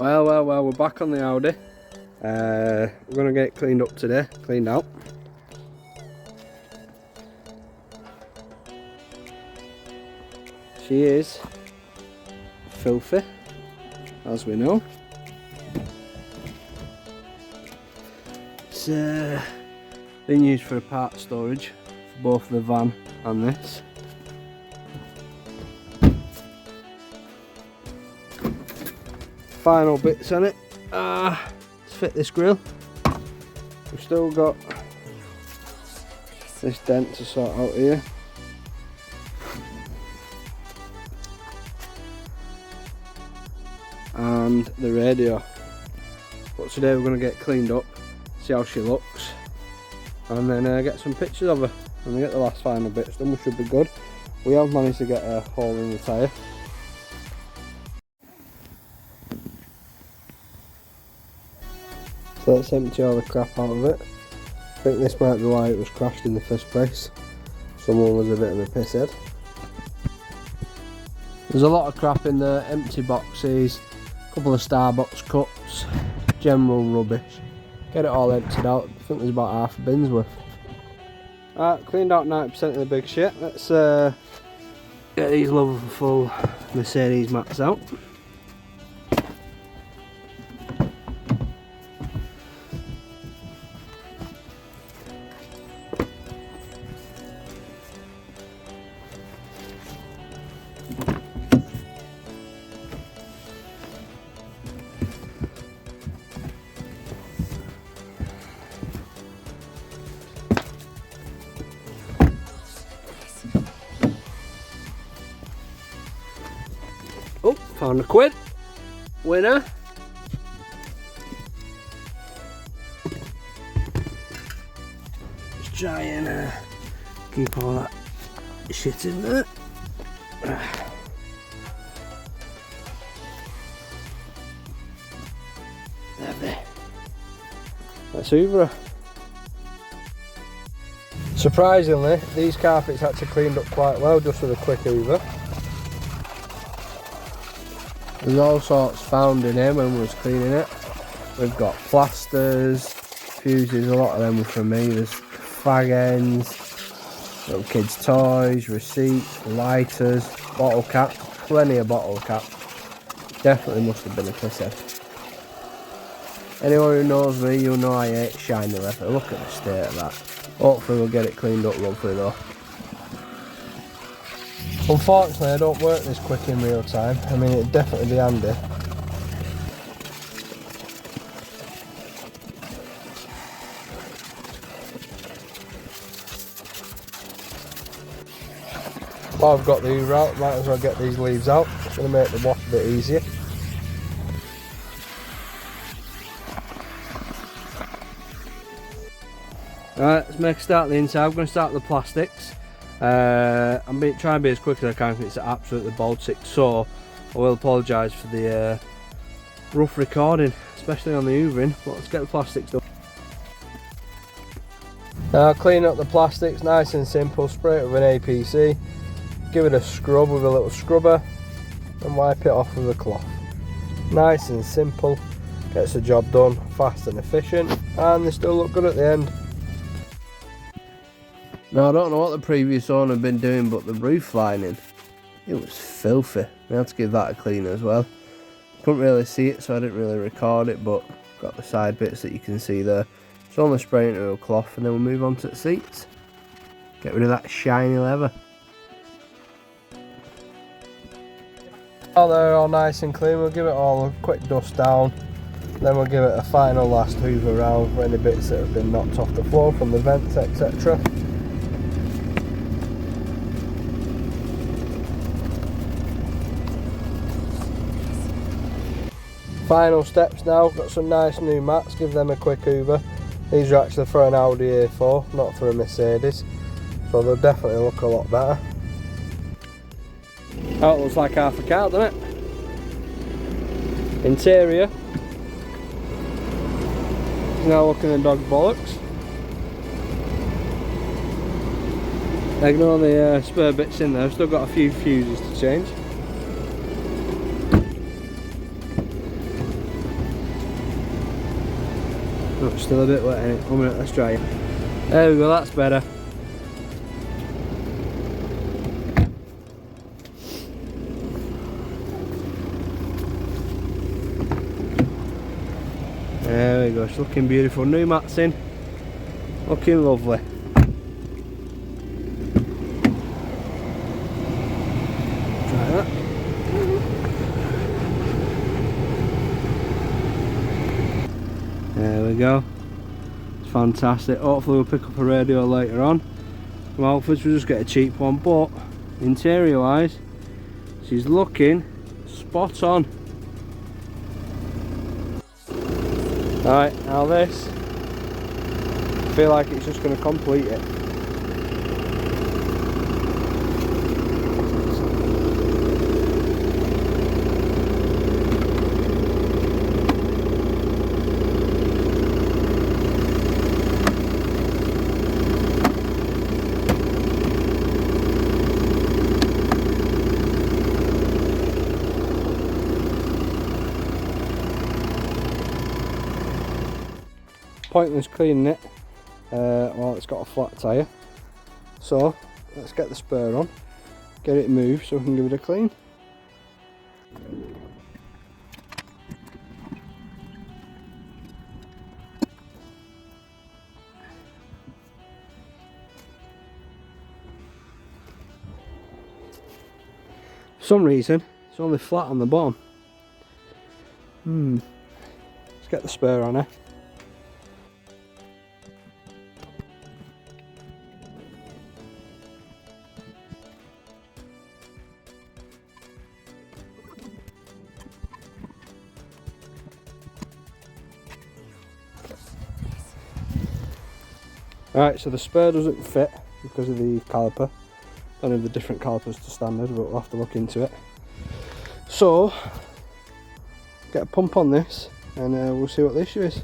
Well, we're back on the Audi. We're going to get it cleaned up today, cleaned out. She is filthy, as we know. It's been used for a part storage for both the van and this. Final bits on it to fit this grille. We've still got this dent to sort out here. And the radio. But today we're going to get cleaned up, see how she looks, and then get some pictures of her. When we get the last final bits done, we should be good. We have managed to get a hole in the tyre. So let's empty all the crap out of it. I think this might be why it was crashed in the first place. Someone was a bit of a pisshead. There's a lot of crap in there, empty boxes, a couple of Starbucks cups, general rubbish. Get it all emptied out. I think there's about half a bin's worth. Alright, cleaned out 90% of the big shit. Let's get these lovely Mercedes mats out. Oh, found a quid. Winner. Just try and keep all that shit in there. There. Let's hoover her. Surprisingly, these carpets actually cleaned up quite well just with a quick hoover. There's all sorts found in here when we was cleaning it. We've got plasters, fuses, a lot of them were from me. There's fag ends, little kids' toys, receipts, lighters, bottle caps, plenty of bottle caps. Definitely must have been a pisshead. Anyone who knows me, you'll know I hate shiny leather. Look at the state of that. Hopefully we'll get it cleaned up lovely though. Unfortunately, I don't work this quick in real time. I mean, it'd definitely be handy. While I've got the hoover out, might as well get these leaves out. It's going to make the wash a bit easier. Right, let's make a start on the inside. I'm going to start with the plastics. I'm trying to be as quick as I can because it's absolutely Baltic, so I will apologise for the rough recording, especially on the hoovering. But let's get the plastics done. Now, clean up the plastics, nice and simple. Spray it with an APC, give it a scrub with a little scrubber, and wipe it off with a cloth. Nice and simple, gets the job done, fast and efficient, and they still look good at the end. Now, I don't know what the previous owner had been doing, but the roof lining, it was filthy. We had to give that a clean as well. Couldn't really see it, so I didn't really record it, but got the side bits that you can see there. So only spray it into a cloth, and then we'll move on to the seats. Get rid of that shiny leather. While they're all nice and clean, we'll give it all a quick dust down. Then we'll give it a final last hoover around for any bits that have been knocked off the floor from the vents, etc. Final steps now, got some nice new mats, give them a quick hoover. These are actually for an Audi A4, not for a Mercedes, so they'll definitely look a lot better. Oh, it looks like half a car, doesn't it? Interior. Now looking at dog bollocks. Ignore the spare bits in there, I've still got a few fuses to change. Oh, it's still a bit wet in it. 1 minute, let's try it. There we go, that's better. There we go, it's looking beautiful. New mats in, looking lovely. Try that. There we go. It's fantastic. Hopefully we'll pick up a radio later on. From Alfred's, we'll just get a cheap one, but interior wise, she's looking spot on. Right, now this, I feel like it's just going to complete it. Pointless cleaning it while it's got a flat tyre, so let's get the spur on, get it moved so we can give it a clean. For some reason it's only flat on the bottom. Let's get the spur on her. Right, so the spur doesn't fit because of the caliper. Don't have the different calipers to standard, but we'll have to look into it. So, get a pump on this and we'll see what the issue is.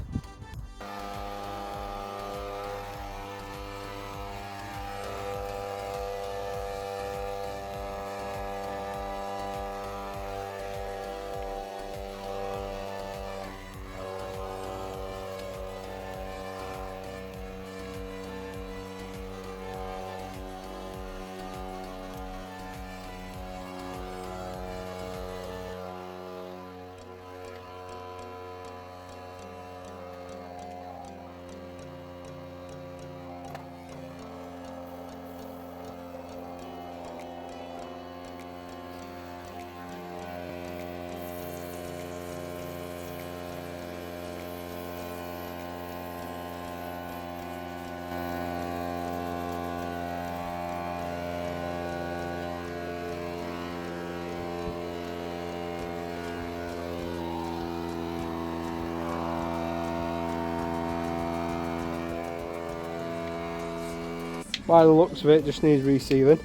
By the looks of it, just needs resealing.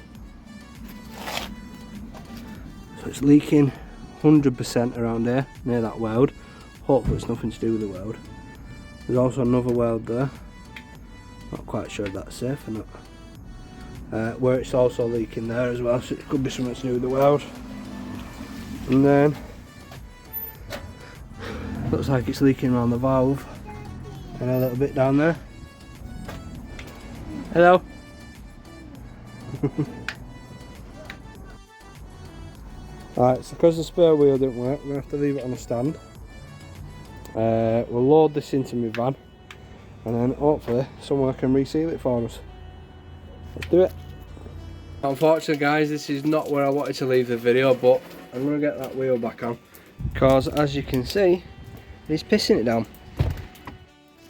So it's leaking 100% around here, near that weld. Hopefully it's nothing to do with the weld. There's also another weld there. Not quite sure if that's safe or not. Where it's also leaking there as well, so it could be something to do with the weld. And then, looks like it's leaking around the valve. And a little bit down there. Hello. Right, so because the spare wheel didn't work, we're going to have to leave it on a stand. We'll load this into my van and then hopefully someone can reseal it for us. Let's do it. Unfortunately guys, this is not where I wanted to leave the video, but I'm going to get that wheel back on because as you can see, he's pissing it down.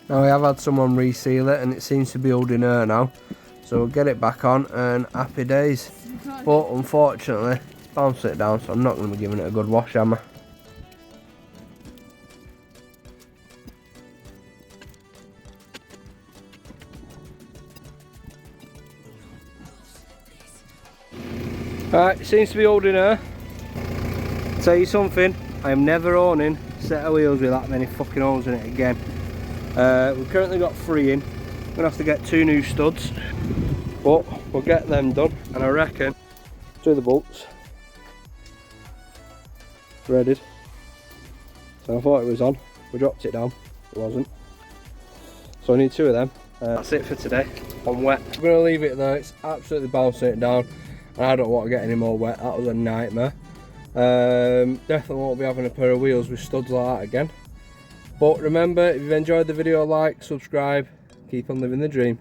Now I have had someone reseal it and it seems to be holding air now. So we'll get it back on and happy days. But unfortunately, bounced it down, so I'm not going to be giving it a good wash, am I? Right, seems to be holding air. Tell you something, I am never owning a set of wheels with that many fucking holes in it again. We've currently got 3 in. I'm going to have to get 2 new studs, but we'll get them done, and I reckon 2 of the bolts threaded. So I thought it was on, we dropped it down, it wasn't. So I need 2 of them. That's it for today on wet. I'm going to leave it there. It's absolutely bouncing it down, and I don't want to get any more wet. That was a nightmare. Definitely won't be having a pair of wheels with studs like that again. But remember, if you've enjoyed the video, like, subscribe, keep on living the dream.